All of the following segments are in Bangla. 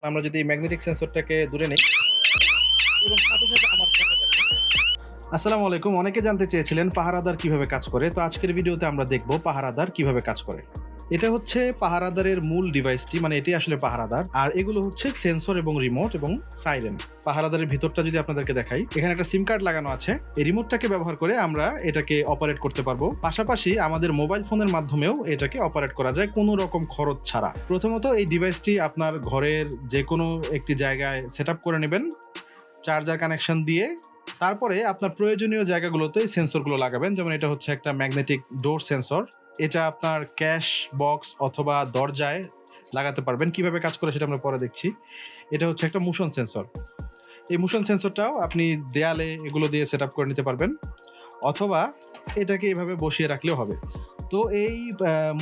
আমরা যদি ম্যাগনেটিক সেন্সরটাকে দূরে নেই এবং সাথে সাথে আমার ফোনে দেখেন। আসসালামু আলাইকুম। অনেকে জানতে চেয়েছিলেন পাহারাদার কিভাবে কাজ করে। তো আজকের ভিডিওতে আমরা দেখব পাহারাদার কিভাবে কাজ করে। এটা হচ্ছে পাহারাদারের মূল ডিভাইসটি, মানে এটি আসলে পাহারাদার। আর এগুলো হচ্ছে সেন্সর এবং রিমোট এবং সাইরেন। পাহারাদারের ভিতরটা যদি আপনাদেরকে দেখাই, এখানে একটা সিম কার্ড লাগানো আছে। এই রিমোটটাকে ব্যবহার করে আমরা এটাকে অপারেট করতে পারবো। পাশাপাশি আমাদের মোবাইল ফোনের মাধ্যমেও এটাকে অপারেট করা যায় কোনো রকম খরচ ছাড়া। প্রথমত এই ডিভাইসটি আপনার ঘরের যে কোনো একটি জায়গায় সেট আপ করে নেবেন চার্জার কানেকশন দিয়ে। তারপরে আপনার প্রয়োজনীয় জায়গাগুলোতে এই সেন্সরগুলো লাগাবেন। যেমন এটা হচ্ছে একটা ম্যাগনেটিক ডোর সেন্সর। এটা আপনার ক্যাশ বক্স অথবা দরজায় লাগাতে পারবেন। কিভাবে কাজ করে সেটা আমরা পরে দেখছি। এটা হচ্ছে একটা মোশন সেন্সর। এই মোশন সেন্সরটাও আপনি দেয়ালে এগুলো দিয়ে সেট আপ করে নিতে পারবেন, অথবা এটাকে এভাবে বসিয়ে রাখলেও হবে। তো এই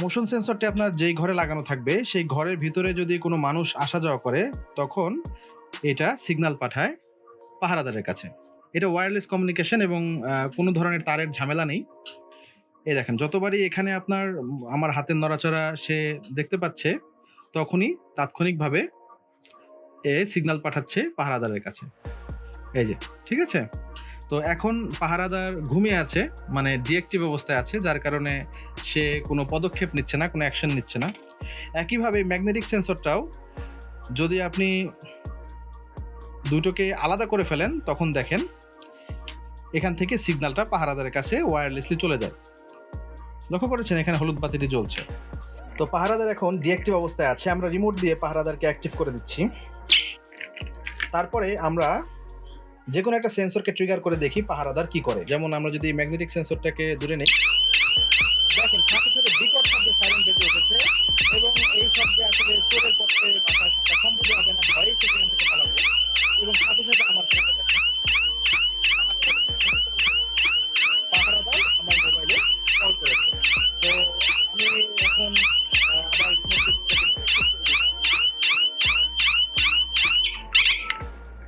মোশন সেন্সরটি আপনার যেই ঘরে লাগানো থাকবে সেই ঘরের ভিতরে যদি কোনো মানুষ আসা যাওয়া করে, তখন এটা সিগন্যাল পাঠায় পাহারাদারের কাছে। এটা ওয়্যারলেস কমিউনিকেশন এবং কোনো ধরনের তারের ঝামেলা নেই। এই দেখেন, যতবারই এখানে আপনার আমার হাতের নড়াচড়া সে দেখতে পাচ্ছে, তখনই তাৎক্ষণিকভাবে সিগন্যাল পাঠাচ্ছে পাহারাদারের কাছে। এই যে, ঠিক আছে? তো এখন পাহারাদার ঘুমিয়ে আছে, মানে ডিএক্টিভ অবস্থায় আছে, যার কারণে সে কোনো পদক্ষেপ নিচ্ছে না, কোনো অ্যাকশন নিচ্ছে না। একইভাবে ম্যাগনেটিক সেন্সরটাও যদি আপনি দুটোকে আলাদা করে ফেলেন, তখন দেখেন এখান থেকে সিগন্যালটা পাহারাদারের কাছে ওয়্যারলেসলি চলে যায়। লক্ষ্য করেছেন এখানে হলুদ বাতিটি জ্বলছে। তো পাহারাদার এখন ডিঅ্যাক্টিভ অবস্থায় আছে। আমরা রিমোট দিয়ে পাহারাদারকে অ্যাক্টিভ করে দিচ্ছি। তারপরে আমরা যে কোনো একটা সেন্সরকে ট্রিগার করে দেখি পাহারাদার কি করে। যেমন আমরা যদি ম্যাগনেটিক সেন্সরটাকে দূরে নেই, দেখেন সাথে সাথে বিকট শব্দে সাইরেন বেজে উঠেছে এবং এই শব্দে আসলে চোরের পক্ষে বাঁচা থাকা সম্ভব হবে না, ভয়ে সে সেখান থেকে পালাবে। এবং সাথে সাথে আমার ফোনে দেখেন পাহারাদার আমার মোবাইলে কল করেছে। তো আমি এখন আবার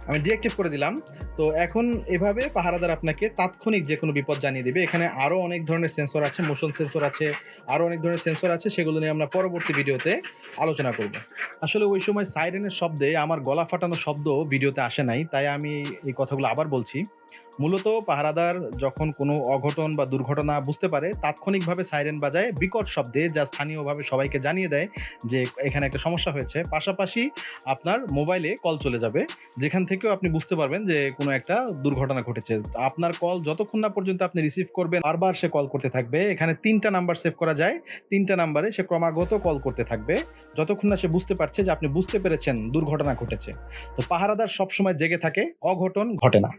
আমি ডিঅ্যাক্টিভ করে দিলাম। তো এখন এভাবে পাহারাদার আপনাকে তাৎক্ষণিক যে কোনো বিপদ জানিয়ে দিবে। এখানে আরও অনেক ধরনের সেন্সর আছে, মোশন সেন্সর আছে, আরও অনেক ধরনের সেন্সর আছে, সেগুলো নিয়ে আমরা পরবর্তী ভিডিওতে আলোচনা করব। আসলে ওই সময় সাইরেনের শব্দে আমার গলা ফাটানো শব্দ ভিডিওতে আসে নাই, তাই আমি এই কথাগুলো আবার বলছি। মূলত পাহারাদার যখন কোনো অঘটন বা দুর্ঘটনা বুঝতে পারে, তাৎক্ষণিকভাবে সাইরেন বাজায় বিকট শব্দে, যা স্থানীয়ভাবে সবাইকে জানিয়ে দেয় যে এখানে একটা সমস্যা হয়েছে। পাশাপাশি আপনার মোবাইলে কল চলে যাবে, যেখান থেকেও আপনি বুঝতে পারবেন যে কোনো একটা দুর্ঘটনা ঘটেছে। আপনার কল যতক্ষণ না পর্যন্ত আপনি রিসিভ করবেন, বারবার সে কল করতে থাকবে। এখানে ৩টা নাম্বার সেভ করা যায়। ৩টা নাম্বারে সে ক্রমাগত কল করতে থাকবে যতক্ষণ না সে বুঝতে পারছে যে আপনি বুঝতে পেরেছেন দুর্ঘটনা ঘটেছে। তো পাহারাদার সবসময় জেগে থাকে, অঘটন ঘটে না।